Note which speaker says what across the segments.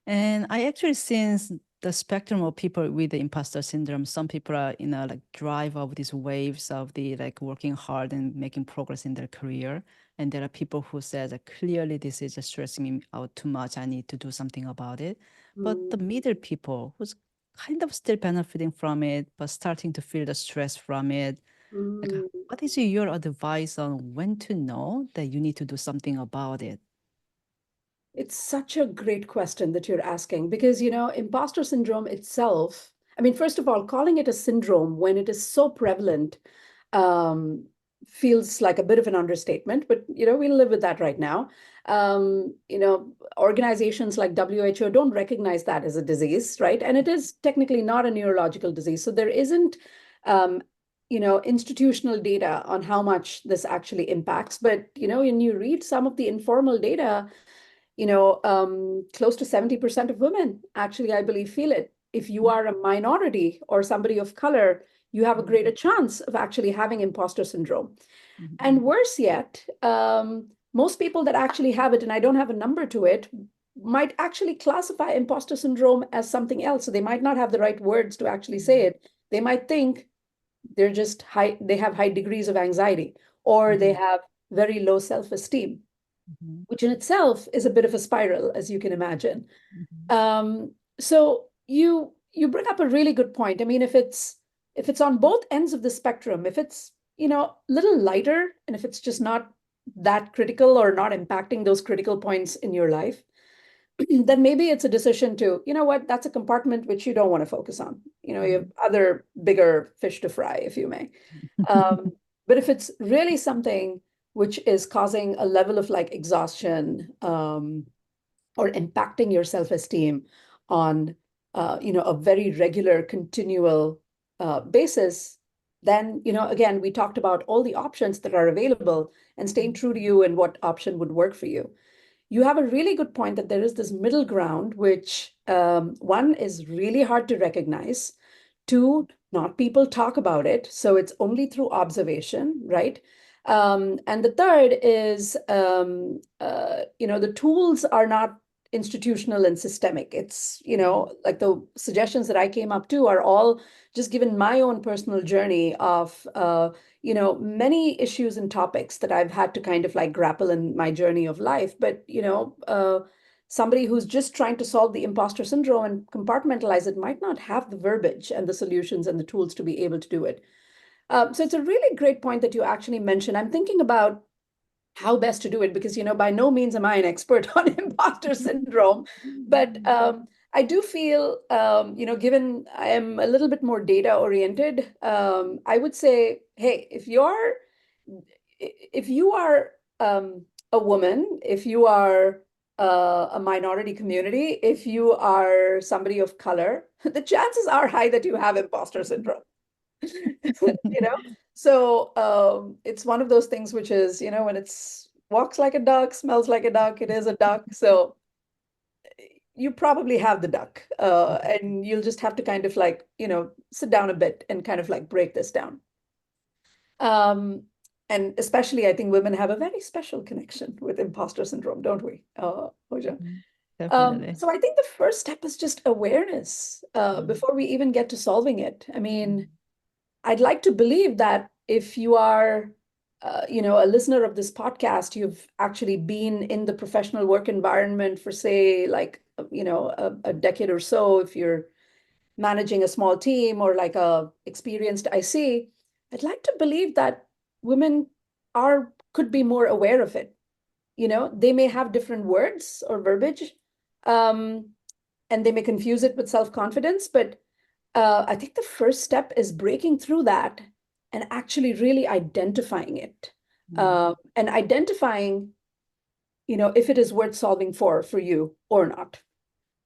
Speaker 1: And I actually seen the spectrum of people with the imposter syndrome. Some people are in a like drive of these waves of the like working hard and making progress in their career. And there are people who says that clearly this is just stressing me out too much. I need to do something about it. But the middle people who's kind of still benefiting from it, but starting to feel the stress from it. Like, what is your advice on when to know that you need to do something about it?
Speaker 2: It's such a great question that you're asking because, imposter syndrome itself, I mean, first of all, calling it a syndrome when it is so prevalent um, feels like a bit of an understatement, but, we live with that right now. Organizations like WHO don't recognize that as a disease, right? And it is technically not a neurological disease. So there isn't, um, institutional data on how much this actually impacts. But, when you read some of the informal data, close to 70% of women actually, I believe, feel it. If you are a minority or somebody of color, you have a greater chance of actually having imposter syndrome. And worse yet, most people that actually have it, and I don't have a number to it, might actually classify imposter syndrome as something else. So they might not have the right words to actually say it. They might think they have high degrees of anxiety, or they have very low self-esteem, which in itself is a bit of a spiral, as you can imagine. So you bring up a really good point. I mean, if it's on both ends of the spectrum, if it's a little lighter, and if it's just not that critical or not impacting those critical points in your life, then maybe it's a decision to, what, that's a compartment which you don't want to focus on. You have other bigger fish to fry, if you may. But if it's really something which is causing a level of like exhaustion, or impacting your self-esteem on a very regular, continual basis, then again, we talked about all the options that are available and staying true to you and what option would work for you. You have a really good point that there is this middle ground, which one is really hard to recognize. Two, not people talk about it, so it's only through observation, right? And the third is, the tools are not institutional and systemic. It's, like the suggestions that I came up to are all just given my own personal journey of, many issues and topics that I've had to kind of like grapple in my journey of life. But, somebody who's just trying to solve the imposter syndrome and compartmentalize it might not have the verbiage and the solutions and the tools to be able to do it. So it's a really great point that you actually mentioned. I'm thinking about how best to do it because, by no means am I an expert on imposter syndrome, but I do feel, given I am a little bit more data oriented, I would say, hey, if you are a woman, if you are a minority community, if you are somebody of color, the chances are high that you have imposter syndrome. you know so it's one of those things which is, when it's walks like a duck, smells like a duck, it is a duck. So you probably have the duck, and you'll just have to kind of like, sit down a bit and kind of like break this down. And especially, I think women have a very special connection with imposter syndrome, don't we, Pooja?
Speaker 1: Definitely.
Speaker 2: So I think the first step is just awareness, before we even get to solving it. I mean, I'd like to believe that if you are, a listener of this podcast, you've actually been in the professional work environment for, say, like, a decade or so. If you're managing a small team or like a experienced IC, I'd like to believe that women could be more aware of it. They may have different words or verbiage, um, and they may confuse it with self-confidence, but I think the first step is breaking through that and actually really identifying it, and identifying, if it is worth solving for you or not.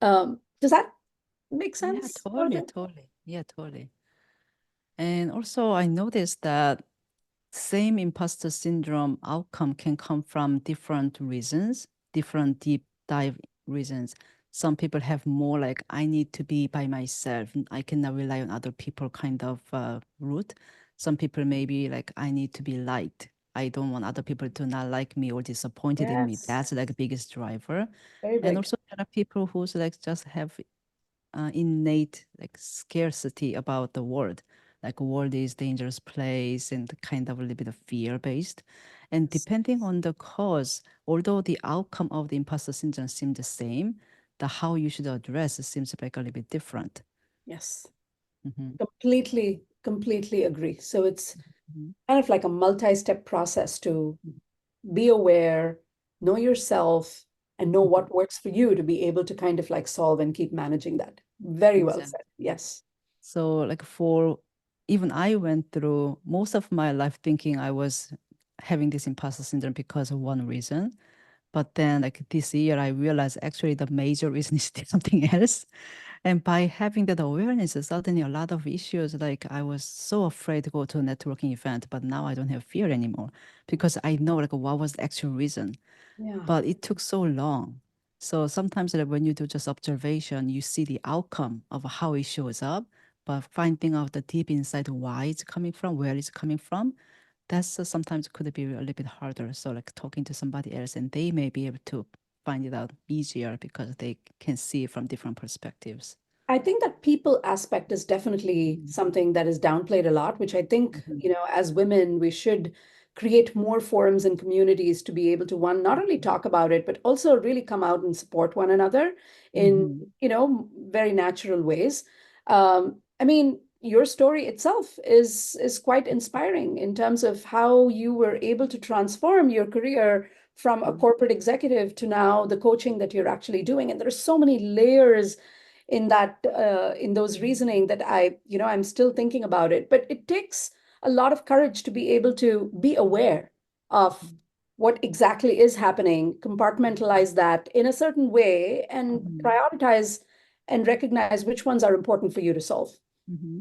Speaker 2: Does that make
Speaker 1: Yeah,
Speaker 2: sense,
Speaker 1: totally,
Speaker 2: Roger?
Speaker 1: totally. Yeah, totally. And also, I noticed that same imposter syndrome outcome can come from different reasons, different deep dive reasons. Some people have more like, I need to be by myself, I cannot rely on other people kind of route. Some people maybe like, I need to be liked. I don't want other people to not like me or disappointed in me.
Speaker 2: Yes,
Speaker 1: That's like the biggest driver.
Speaker 2: very
Speaker 1: And
Speaker 2: big.
Speaker 1: also There are people who's like just have innate like scarcity about the world. Like world is dangerous place and kind of a little bit of fear based. And depending on the cause, although the outcome of the imposter syndrome seems the same, the how you should address seems like a little bit different.
Speaker 2: Yes.
Speaker 1: Mm-hmm.
Speaker 2: Completely agree. So it's
Speaker 1: Mm-hmm.
Speaker 2: kind of like a multi-step process to be aware, know yourself, and know what works for you to be able to kind of like solve and keep managing that. Very well
Speaker 1: Exactly.
Speaker 2: said. Yes.
Speaker 1: So like for even I went through most of my life thinking I was having this imposter syndrome because of one reason. But then like this year I realized actually the major reason is something else. And by having that awareness, suddenly a lot of issues, like I was so afraid to go to a networking event, but now I don't have fear anymore because I know like what was the actual reason.
Speaker 2: Yeah.
Speaker 1: But it took so long. So sometimes like, when you do just observation, you see the outcome of how it shows up, but finding out the deep inside why it's coming from, where it's coming from, that's sometimes could be a little bit harder. So like talking to somebody else and they may be able to find it out easier because they can see it from different perspectives.
Speaker 2: I think that people aspect is definitely
Speaker 1: Mhm.
Speaker 2: something that is downplayed a lot, which I think,
Speaker 1: Mhm.
Speaker 2: as women, we should create more forums and communities to be able to, one, not only talk about it, but also really come out and support one another in,
Speaker 1: Mhm.
Speaker 2: very natural ways. I mean, your story itself is quite inspiring in terms of how you were able to transform your career from a corporate executive to now the coaching that you're actually doing. And there are so many layers in those reasoning that I'm still thinking about it. But it takes a lot of courage to be able to be aware of what exactly is happening, compartmentalize that in a certain way, and
Speaker 1: Mhm.
Speaker 2: prioritize and recognize which ones are important for you to solve.
Speaker 1: Mhm.